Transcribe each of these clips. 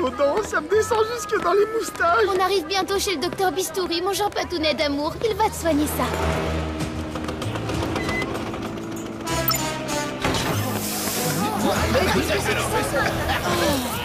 aux dents, ça me descend jusque dans les moustaches. On arrive bientôt chez le docteur Bistouri, mon Jean Patounet d'amour. Il va te soigner ça.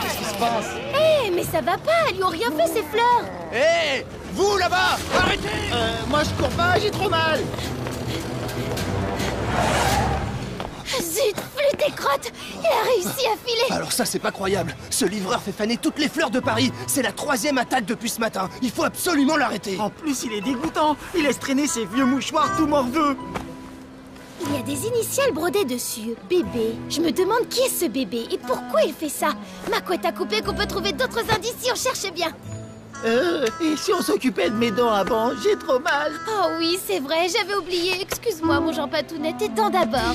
Qu'est-ce qui se passe? Hé, mais ça va pas, elles lui ont rien fait ces fleurs. Hé, vous là-bas, arrêtez! Moi je cours pas, j'ai trop mal. Zut, flûte et crotte, il a réussi à filer. Alors ça, c'est pas croyable. Ce livreur fait faner toutes les fleurs de Paris. C'est la 3e attaque depuis ce matin. Il faut absolument l'arrêter. En plus, il est dégoûtant. Il laisse traîner ses vieux mouchoirs tout morveux. Il y a des initiales brodées dessus. Bébé. Je me demande qui est ce bébé et pourquoi il fait ça. Ma couette à couper qu'on peut trouver d'autres indices si on cherche bien. Et si on s'occupait de mes dents avant? J'ai trop mal. Oh oui, c'est vrai, j'avais oublié. Excuse-moi, mon Jean Patounet, tes dents d'abord.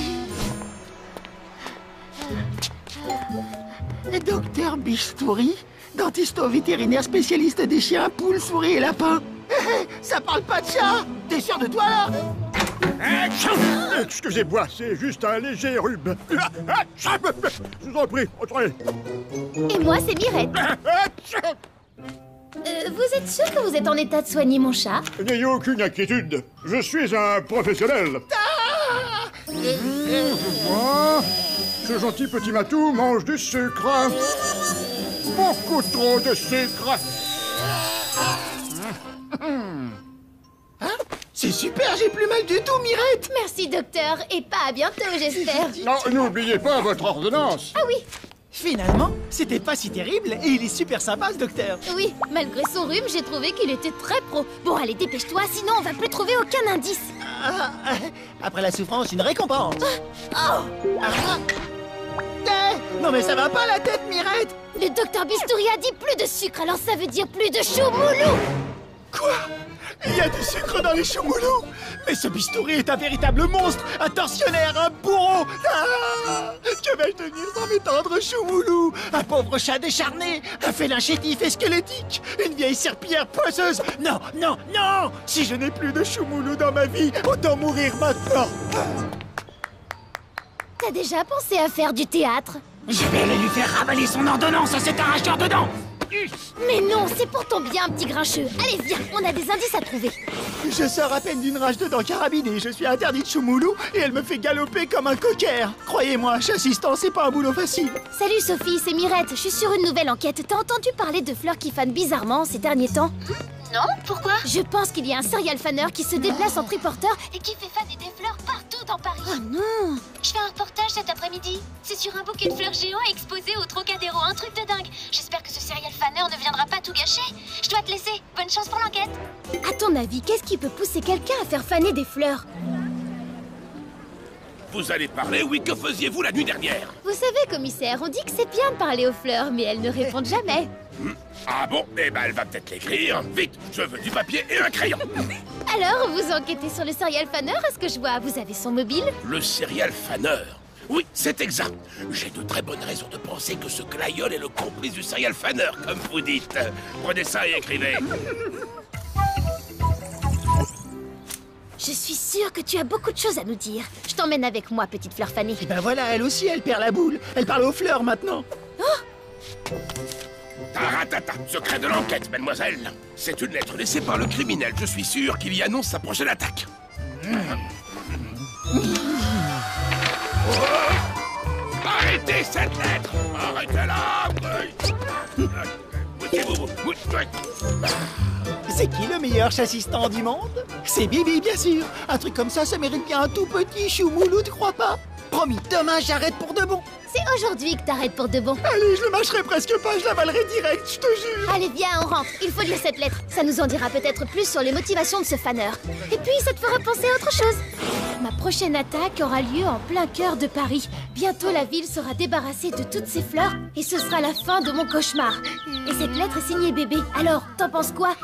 Le docteur Bistouri, dentisto-vétérinaire spécialiste des chiens, poules, souris et lapins. Ça parle pas de chat. T'es sûr de toi, là? Excusez-moi, c'est juste un léger rhume. Je vous en prie, entrez. Et moi, c'est Mirette. Vous êtes sûr que vous êtes en état de soigner mon chat? N'ayez aucune inquiétude, je suis un professionnel. Moi, ce gentil petit matou mange du sucre. Beaucoup trop de sucre. C'est super, j'ai plus mal du tout, Mirette. Merci, docteur, et pas à bientôt, j'espère. Non, n'oubliez pas votre ordonnance. Ah oui, Finalement, c'était pas si terrible et il est super sympa, ce docteur. oui, malgré son rhume, j'ai trouvé qu'il était très pro. Bon, allez, dépêche-toi, sinon on va plus trouver aucun indice. Après la souffrance, une récompense. Oh, Non mais ça va pas la tête, Mirette. le docteur Bistouri a dit plus de sucre, alors ça veut dire plus de choumoulou. Quoi? Il y a du sucre dans les choumoulous. Mais ce Bistouri est un véritable monstre, un tortionnaire, un bourreau. Que vais-je devenir sans mes tendres choumoulous? Un pauvre chat décharné, un félin chétif et squelettique, une vieille serpillière poisseuse. Non, non, non. Si je n'ai plus de choumoulous dans ma vie, autant mourir maintenant. T'as déjà pensé à faire du théâtre? Je vais aller lui faire ravaler son ordonnance à cet arracheur de dents. Mais non, c'est pour ton bien, petit grincheux. Allez, viens, on a des indices à trouver. Je sors à peine d'une rage de dents carabinée. Je suis interdit de choumoulou et elle me fait galoper comme un cocker. Croyez-moi, chassistant, c'est pas un boulot facile. Salut Sophie, c'est Mirette. Je suis sur une nouvelle enquête. T'as entendu parler de fleurs qui fanent bizarrement ces derniers temps? Non, pourquoi? Je pense qu'il y a un serial faneur qui se déplace en triporteur et qui fait faner des fleurs partout dans Paris. Oh non! Je fais un reportage cet après-midi. C'est sur un bouquet de fleurs géant exposé au Trocadéro, un truc de dingue. J'espère que ce serial faneur ne viendra pas tout gâcher. Je dois te laisser. Bonne chance pour l'enquête. À ton avis, qu'est-ce qui peut pousser quelqu'un à faire faner des fleurs? Vous allez parler, oui, que faisiez-vous la nuit dernière? Vous savez, commissaire, on dit que c'est bien de parler aux fleurs, mais elles ne répondent jamais. Ah bon? Eh ben, elle va peut-être l'écrire. Vite, je veux du papier et un crayon. Alors, vous enquêtez sur le serial faneur, à ce que je vois. Vous avez son mobile? Le serial faneur. Oui, c'est exact. J'ai de très bonnes raisons de penser que ce glaïeul est le complice du serial faneur, comme vous dites. Prenez ça et écrivez. Je suis sûre que tu as beaucoup de choses à nous dire. Je t'emmène avec moi, petite fleur fanée. Et ben voilà, elle aussi, elle perd la boule. Elle parle aux fleurs maintenant. Taratata, secret de l'enquête, mademoiselle. C'est une lettre laissée par le criminel. Je suis sûr qu'il y annonce sa prochaine attaque. Oh, arrêtez cette lettre! Arrêtez-la! C'est qui le meilleur chassistant du monde? C'est Bibi, bien sûr. Un truc comme ça mérite bien un tout petit choumoulou, tu crois pas? Promis, demain j'arrête pour de bon. C'est aujourd'hui que t'arrêtes pour de bon. Allez, je le mâcherai presque pas, je l'avalerai direct, je te jure. Allez, viens, on rentre. Il faut lire cette lettre. Ça nous en dira peut-être plus sur les motivations de ce faneur. Et puis, ça te fera penser à autre chose. Ma prochaine attaque aura lieu en plein cœur de Paris. Bientôt, la ville sera débarrassée de toutes ses fleurs et ce sera la fin de mon cauchemar. Et cette lettre est signée bébé. Alors, t'en penses quoi?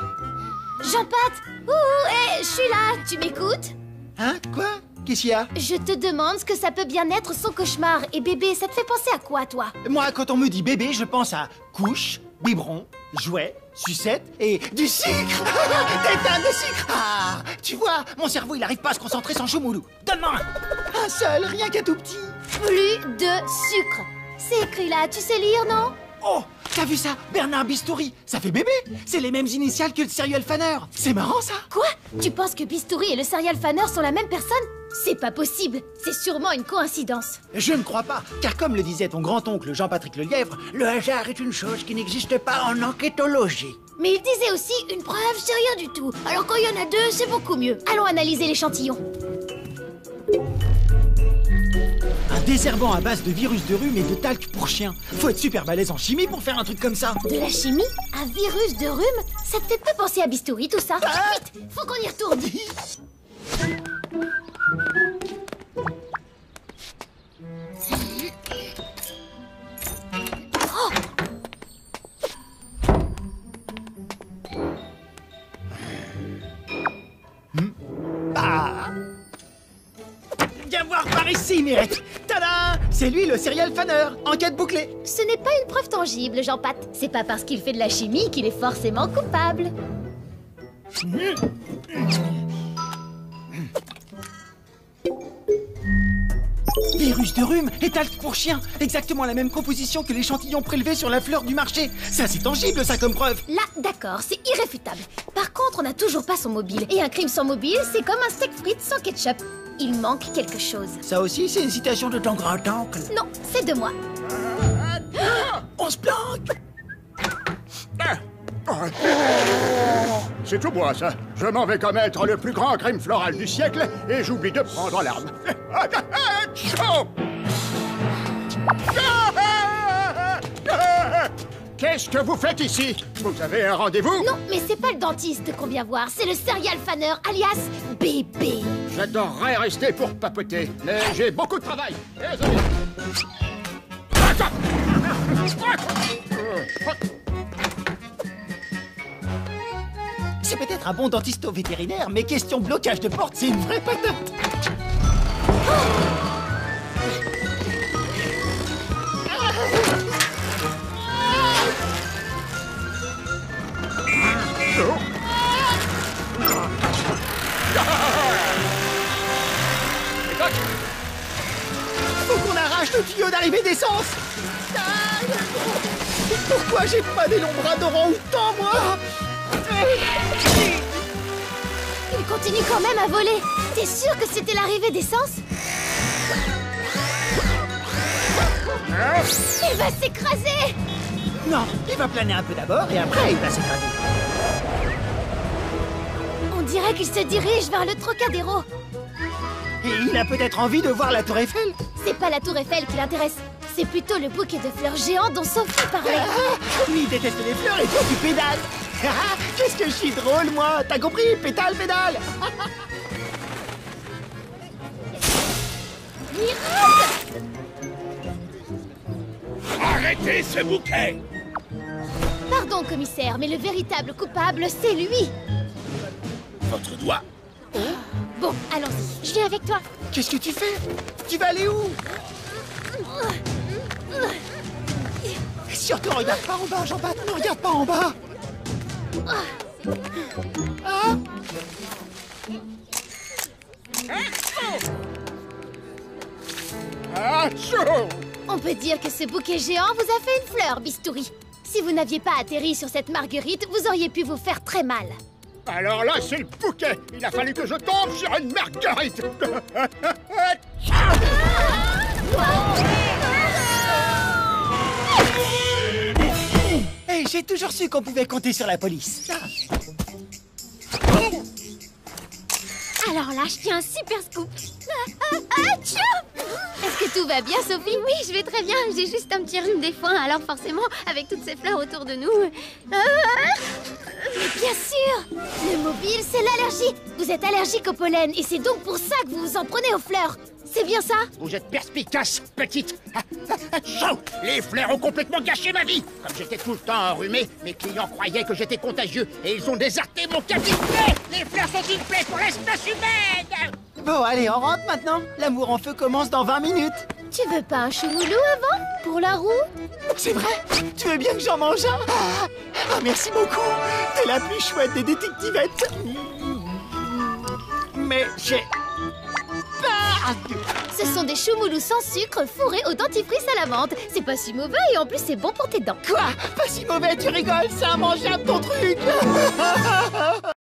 Jean-Pat! Ouh, hé, je suis là, tu m'écoutes? Hein? Quoi? Qu'est-ce qu'il y a? Je te demande ce que ça peut bien être son cauchemar. Et bébé, ça te fait penser à quoi, toi? Moi, quand on me dit bébé, je pense à couche, biberon, jouet, sucette et du sucre. Des tonnes de sucre. Ah, tu vois, mon cerveau, il arrive pas à se concentrer sans choumoulou. Donne-moi un. Un seul, rien qu'un tout petit. Plus de sucre. C'est écrit là, tu sais lire, non? Oh, t'as vu ça? Bernard Bistouri, ça fait bébé. C'est les mêmes initiales que le serial fanner. C'est marrant, ça. Quoi? Tu penses que Bistouri et le serial fanner sont la même personne? C'est pas possible. C'est sûrement une coïncidence. Je ne crois pas, car comme le disait ton grand-oncle Jean-Patrick Lelièvre, le hasard est une chose qui n'existe pas en enquêtologie. Mais il disait aussi, une preuve, c'est rien du tout. Alors quand il y en a deux, c'est beaucoup mieux. Allons analyser l'échantillon. Un désherbant à base de virus de rhume et de talc pour chien. Faut être super balèze en chimie pour faire un truc comme ça. De la chimie? Un virus de rhume? Ça te fait pas penser à Bistouri, tout ça? Vite, faut qu'on y retourne. Viens voir par ici, Mirette. Tada! C'est lui, le serial fanner. Enquête bouclée. Ce n'est pas une preuve tangible, Jean-Pat. C'est pas parce qu'il fait de la chimie qu'il est forcément coupable. Virus de rhume et talc pour chien. Exactement la même composition que l'échantillon prélevé sur la fleur du marché. Ça, c'est tangible, ça, comme preuve. Là, d'accord, c'est irréfutable. Par contre, on n'a toujours pas son mobile. Et un crime sans mobile, c'est comme un steak frites sans ketchup. Il manque quelque chose. Ça aussi, c'est une citation de ton grand-oncle. Non, c'est de moi. On se planque. C'est tout moi, ça. Je m'en vais commettre le plus grand crime floral du siècle et j'oublie de prendre l'arme. Qu'est-ce que vous faites ici? Vous avez un rendez-vous? Non, mais c'est pas le dentiste qu'on vient voir, c'est le serial fanner, alias bébé. J'adorerais rester pour papoter, mais j'ai beaucoup de travail. Désolé. C'est peut-être un bon dentiste au vétérinaire, mais question blocage de porte, c'est une vraie patate. Faut qu'on arrache le tuyau d'arrivée d'essence. Pourquoi j'ai pas des longs bras d'oran autant, moi? Il continue quand même à voler. T'es sûr que c'était l'arrivée d'essence? Il va s'écraser. Non, il va planer un peu d'abord et après il va s'écraser. On dirait qu'il se dirige vers le Trocadéro. Et il a peut-être envie de voir la tour Eiffel. C'est pas la tour Eiffel qui l'intéresse. C'est plutôt le bouquet de fleurs géants dont Sophie parlait. Lui, il déteste les fleurs et toi, tu pédales. Qu'est-ce que je suis drôle, moi. T'as compris? Pétale, pédale. Arrêtez ce bouquet! Pardon, commissaire, mais le véritable coupable, c'est lui. Votre doigt. Bon, allons-y. Je viens avec toi. Qu'est-ce que tu fais? Tu vas aller où? Surtout, regarde pas en bas, Jean-Baptiste. Ne regarde pas en bas. Ah. On peut dire que ce bouquet géant vous a fait une fleur, Bistouri. Si vous n'aviez pas atterri sur cette marguerite, vous auriez pu vous faire très mal. Alors là, c'est le bouquet. Il a fallu que je tombe sur une marguerite. Hey, j'ai toujours su qu'on pouvait compter sur la police. Alors là, je tiens un super scoop. Est-ce que tout va bien, Sophie? Oui, je vais très bien. J'ai juste un petit rhume des foins, alors forcément, avec toutes ces fleurs autour de nous... Bien sûr! Le mobile, c'est l'allergie. Vous êtes allergique au pollen et c'est donc pour ça que vous vous en prenez aux fleurs. C'est bien ça? Vous êtes perspicace, petite. Les fleurs ont complètement gâché ma vie. Comme j'étais tout le temps enrhumé, mes clients croyaient que j'étais contagieux et ils ont déserté mon cabinet. Les fleurs sont une plaie pour l'espèce humaine. Bon, allez, on rentre maintenant. L'amour en feu commence dans 20 minutes. Tu veux pas un choumoulou avant? Pour la roue? C'est vrai? Tu veux bien que j'en mange un? Ah, merci beaucoup. T'es la plus chouette des détectivettes. Mais j'ai... Ah! Ce sont des choumoulous sans sucre fourrés au dentifrice à la menthe. C'est pas si mauvais et en plus c'est bon pour tes dents. Quoi? Pas si mauvais, tu rigoles, c'est immangeable ton truc.